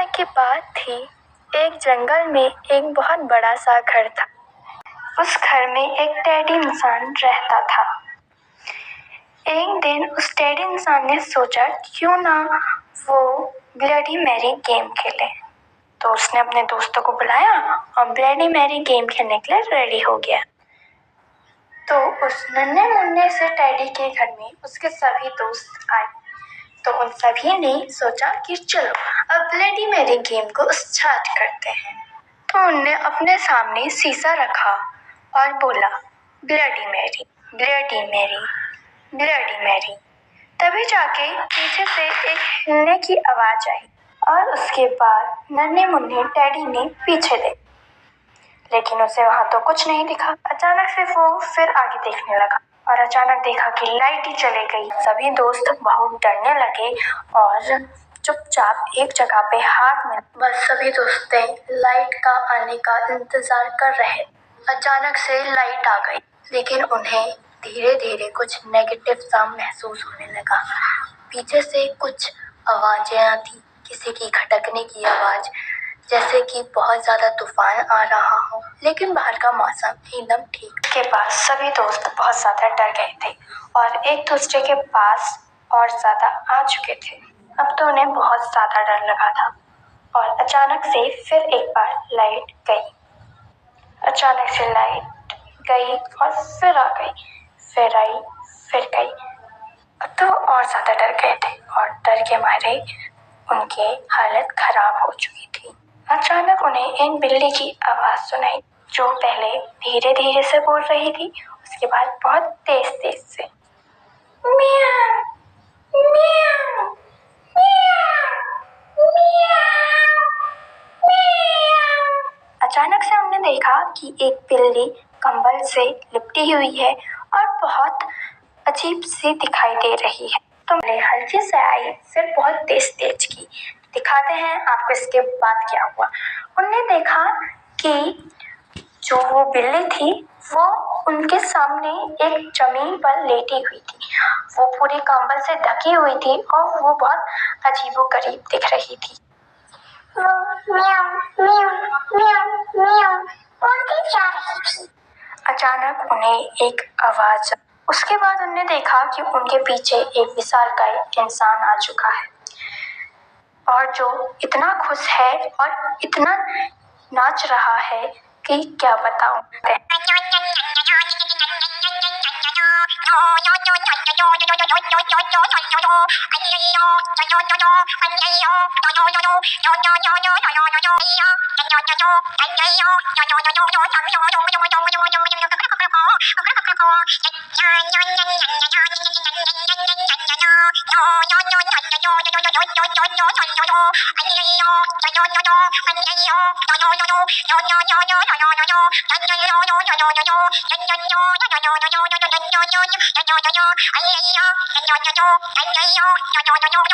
समय की बात थी। एक जंगल में एक बहुत बड़ा सा घर था। उस घर में एक टेडी इंसान रहता था। एक दिन उस टेडी इंसान ने सोचा क्यों ना वो ब्लडी मैरी गेम खेले। तो उसने अपने दोस्तों को बुलाया और ब्लडी मैरी गेम खेलने के लिए रेडी हो गया। तो उस नन्हे मुन्ने से टेडी के घर में उसके सभी दोस्त आए। तो उन सभी ने सोचा कि चलो अब ब्लडी मैरी गेम को स्टार्ट करते हैं। तो उनने अपने सामने शीशा रखा और बोला bloody Mary, bloody Mary, bloody Mary. तभी जाके पीछे से एक हिलने की आवाज आई और उसके बाद नन्हे मुन्ने टेडी ने पीछे देखा, लेकिन उसे वहां तो कुछ नहीं दिखा। अचानक से वो फिर आगे देखने लगा और अचानक देखा कि लाइट ही चली गई। सभी दोस्त बहुत डरने लगे और चुपचाप एक जगह पे हाथ में बस सभी दोस्तें लाइट का आने का इंतजार कर रहे। अचानक से लाइट आ गई, लेकिन उन्हें धीरे धीरे कुछ नेगेटिव सा महसूस होने लगा। पीछे से कुछ आवाजें आती, किसी की खटकने की आवाज, जैसे कि बहुत ज्यादा तूफान आ रहा हो, लेकिन बाहर का मौसम एकदम ठीक। के पास सभी दोस्त बहुत ज्यादा डर गए थे और एक दूसरे के पास और ज्यादा आ चुके थे। अब तो उन्हें बहुत ज्यादा डर लगा था और अचानक से फिर एक बार लाइट गई। अचानक से लाइट गई और फिर आ गई, फिर आई, फिर गई। अब तो और ज्यादा डर गए थे और डर के मारे उनकी हालत खराब हो चुकी थी। अचानक उन्हें एक बिल्ली की आवाज सुनाई, जो पहले धीरे धीरे से बोल रही थी, उसके बाद बहुत तेज तेज से मियाऊ, मियाऊ, मियाऊ, मियाऊ, मियाऊ। अचानक से हमने देखा कि एक बिल्ली कंबल से लिपटी हुई है और बहुत अजीब सी दिखाई दे रही है। तो मैंने हल्की से आई, फिर बहुत तेज तेज की। दिखाते हैं आपको इसके बाद क्या हुआ। उनने देखा कि जो वो बिल्ली थी वो उनके सामने एक जमीन पर लेटी हुई थी। वो पूरी कंबल से ढकी हुई थी और वो बहुत अजीबोगरीब दिख रही थी। वो म्याऊ म्याऊ म्याऊ म्याऊ बोलती जा रही थी। अचानक उन्हें एक आवाज, उसके बाद उन्होंने देखा कि उनके पीछे एक विशालकाय इंसान आ चुका है और जो इतना खुश है और इतना नाच रहा है कि क्या बताऊं।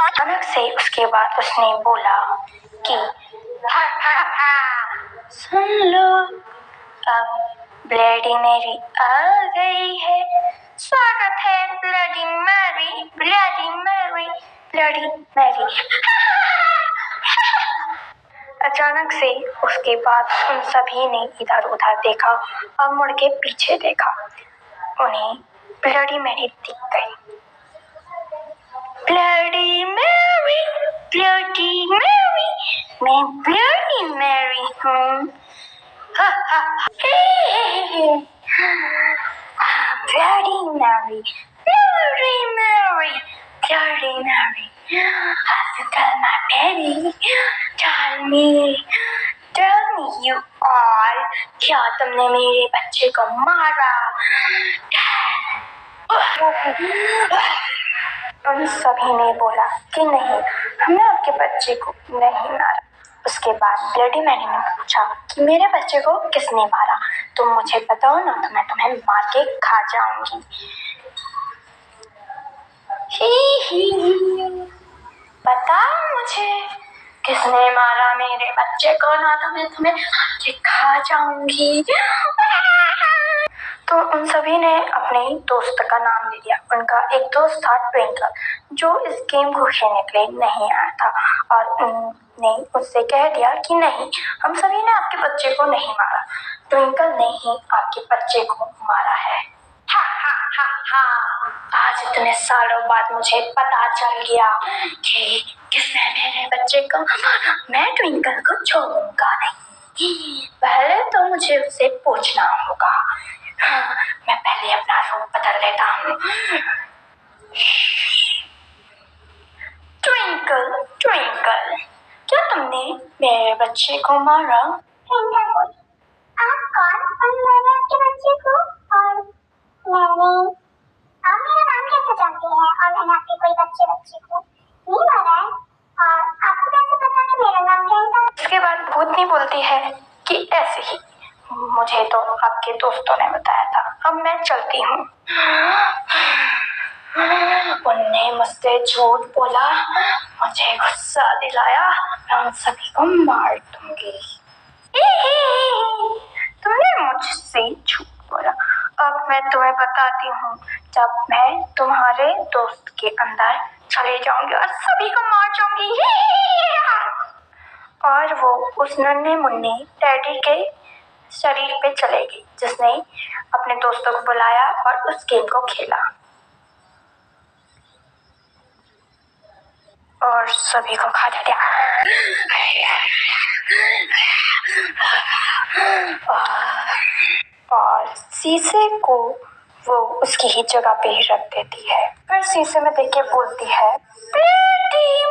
अचानक से उसके बाद उसने बोला कि हा हा हा, सुन लो अब ब्लडी मैरी आ गई है। स्वागत है bloody Mary, bloody Mary, bloody Mary. अचानक से उसके बाद उन सभी ने इधर उधर देखा और मुड़ के पीछे देखा। उन्हें ब्लडी मैरी दिख गई। ब्लडी मैरी, ब्लडी मैरी, मैं ब्लडी मैरी हूँ। Bloody Mary, bloody Mary, bloody Mary, have you killed my baby? Tell me, you all, क्या तुमने मेरे बच्चे को मारा? उन सभी ने बोला कि नहीं, हमने आपके बच्चे को नहीं मारा। उसके बाद ब्लडी मैरी ने पूछा कि मेरे बच्चे को किसने मारा, तुम मुझे बताओ ना, तो मैं तुम्हें मार के खा जाऊंगी। ही बताओ मुझे किसने मारा मेरे बच्चे को, ना तो मैं तुम्हें मार के खा जाऊंगी। तो उन सभी ने अपने दोस्त का नाम ले लिया। उनका एक दोस्त था ट्विंकल, जो इस गेम को खेलने के लिए नहीं आया था, और उनने उससे कह दिया कि नहीं, हम सभी ने आपके बच्चे को नहीं मारा, ट्विंकल ने ही आपके बच्चे को मारा है। हा हा हा हा, आज इतने सालों बाद मुझे पता चल गया कि किसने मेरे बच्चे को मारा। मैं ट्विंकल को छोड़ूंगा नहीं, पहले तो मुझे उससे पूछना होगा। हाँ, मैं पहले अपना रूप बदल लेता हूँ। ट्विंकल, ट्विंकल, क्या तुमने मेरे बच्चे को मारा? ट्विंकल बोली, आप कौन और मैंने आपके बच्चे को, और मैंने आप मेरा नाम कैसे जानते हैं, और मैंने आपके कोई बच्चे को नहीं मारा है, और आपको कैसे पता कि मेरा नाम ट्विंकल? इसके बाद भूतनी बोलती है कि ऐसे ही, मुझे तो आपके दोस्तों ने बताया था, अब मैं चलती हूँ। उनने मुझसे झूठ बोला, मुझे गुस्सा दिलाया, मैं उन सभी को मार दूंगी। तुमने मुझसे झूठ बोला, अब मैं तुम्हें बताती हूँ। जब मैं तुम्हारे दोस्त के अंदर चले जाऊंगी और सभी को मार जाऊंगी। और वो उस नन्हे मुन्ने टेडी के शरीर पे चले गई, जिसने अपने दोस्तों को बुलाया और उस गेम को खेला, और सभी को खा दिया। और शीशे को वो उसकी ही जगह पे ही रख देती है। फिर शीशे में देख के बोलती है, बेटी